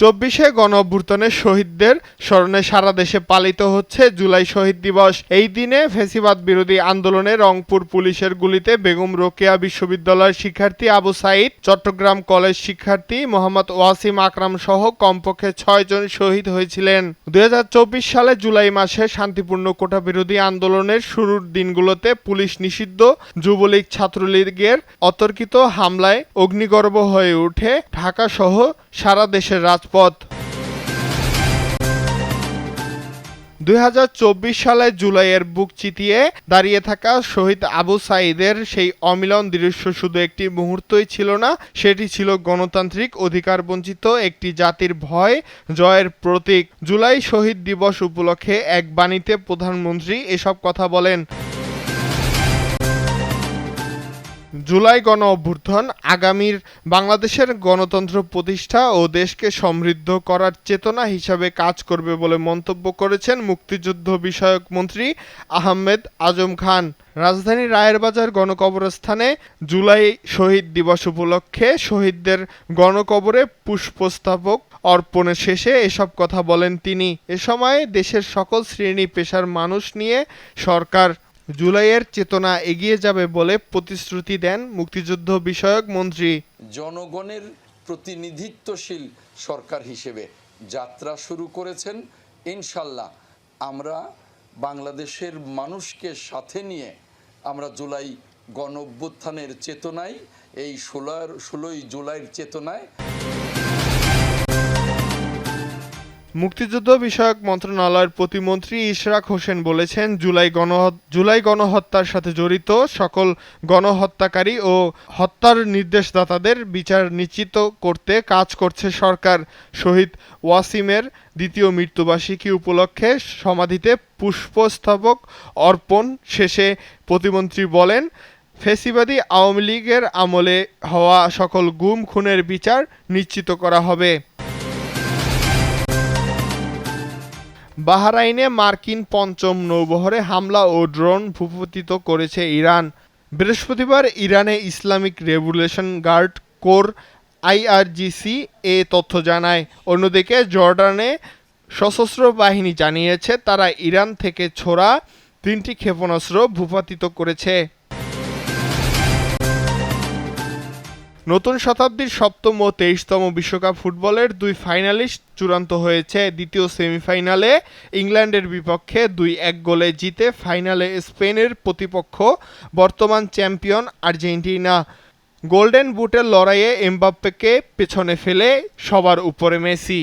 ২৪শে গণঅভ্যুত্থানের শহীদদের স্মরণে সারা দেশে পালিত হচ্ছে জুলাই শহীদ দিবস। এই দিনে ফ্যাসিবাদ বিরোধী আন্দোলনে রংপুর পুলিশের গুলিতে বেগম রোকেয়া বিশ্ববিদ্যালয়ের শিক্ষার্থী আবু সাঈদ, চট্টগ্রাম কলেজ শিক্ষার্থী মোহাম্মদ ওয়াসিম আকরাম সহ কমপক্ষে ৬ জন শহীদ হয়েছিলেন। ২০২৪ সালে জুলাই মাসে শান্তিপূর্ণ কোটা বিরোধী আন্দোলনের শুরুর দিনগুলোতে পুলিশ নিষিদ্ধ যুবলীগ ছাত্রলীগের অতর্কিত হামলায় অগ্নিগর্ভ হয়ে ওঠে ঢাকা সহ সারা দেশের রাজপথ। ২০২৪ সালে জুলাইয়ের বুক চিতিয়ে দাঁড়িয়ে থাকা শহীদ আবু সাঈদের সেই অমিলন দৃশ্য শুধু একটি মুহূর্তই ছিল না, সেটি ছিল গণতান্ত্রিক অধিকার বঞ্চিত একটি জাতির ভয় জয়ের প্রতীক। জুলাই শহীদ দিবস উপলক্ষে এক বাণীতে প্রধানমন্ত্রী এসব কথা বলেন। জুলাই গণ অভ্যুত্থান আগামীর বাংলাদেশের গণতন্ত্র প্রতিষ্ঠা ও দেশকে সমৃদ্ধ করার চেতনা হিসাবে কাজ করবে বলে মন্তব্য করেছেন মুক্তিযুদ্ধ বিষয়ক মন্ত্রী আহমেদ আজম খান। রাজধানীর রায়েরবাজার গণকবরস্থানে জুলাই শহীদ দিবস উপলক্ষে শহীদদের গণকবরে পুষ্পস্তবক অর্পণের শেষে এসব কথা বলেন তিনি। এ সময় দেশের সকল শ্রেণী পেশার মানুষ নিয়ে সরকার জুলাইয়ের চেতনা এগিয়ে যাবে বলে প্রতিশ্রুতি দেন মুক্তিযুদ্ধ বিষয়ক মন্ত্রী। জনগণের প্রতিনিধিত্বশীল সরকার হিসেবে যাত্রা শুরু করেছেন। ইনশাল্লাহ আমরা বাংলাদেশের মানুষকে সাথে নিয়ে আমরা জুলাই গণ অভ্যুত্থানের চেতনায়, এই 16ই জুলাইয়ের চেতনায় মুক্তিযুদ্ধ বিষয়ক মন্ত্রণালয়ের প্রতিমন্ত্রী ইশরাক হোসেন বলেছেন, জুলাই গণহত্যার সাথে জড়িত সকল গণহত্যাকারী ও হত্যার নির্দেশদাতাদের বিচার নিশ্চিত করতে কাজ করছে সরকার। শহীদ ওয়াসিমের দ্বিতীয় মৃত্যুবার্ষিকী উপলক্ষে সমাধিতে পুষ্পস্তবক অর্পণ শেষে প্রতিমন্ত্রী বলেন, ফ্যাসিবাদী আওয়ামী লীগের আমলে হওয়া সকল গুম খুনের বিচার নিশ্চিত করা হবে। বাহরাইনে মার্কিন পঞ্চম নৌবহরে হামলা ও ড্রোন ভূপাতিত করেছে ইরান। বৃহস্পতিবার ইরানে Islamic revolution guard corps IRGC এ তথ্য জানায়। অন্যদিকে জর্ডানে সশস্ত্র বাহিনী জানিয়েছে তারা ইরান থেকে ছোড়া 3টি ক্ষেপণাস্ত্র ভূপাতিত করেছে। নতুন শতাব্দীর 7ম ও 23তম বিশ্বকাপ ফুটবলের 2 ফাইনালিস্ট চূড়ান্ত হয়েছে। দ্বিতীয় সেমিফাইনালে ইংল্যান্ডের বিপক্ষে 2-1 গোলে জিতে ফাইনালে স্পেনের প্রতিপক্ষ বর্তমান চ্যাম্পিয়ন আর্জেন্টিনা। গোল্ডেন বুটের লড়াইয়ে এমবাপ্পেকে পেছনে ফেলে সবার উপরে মেসি।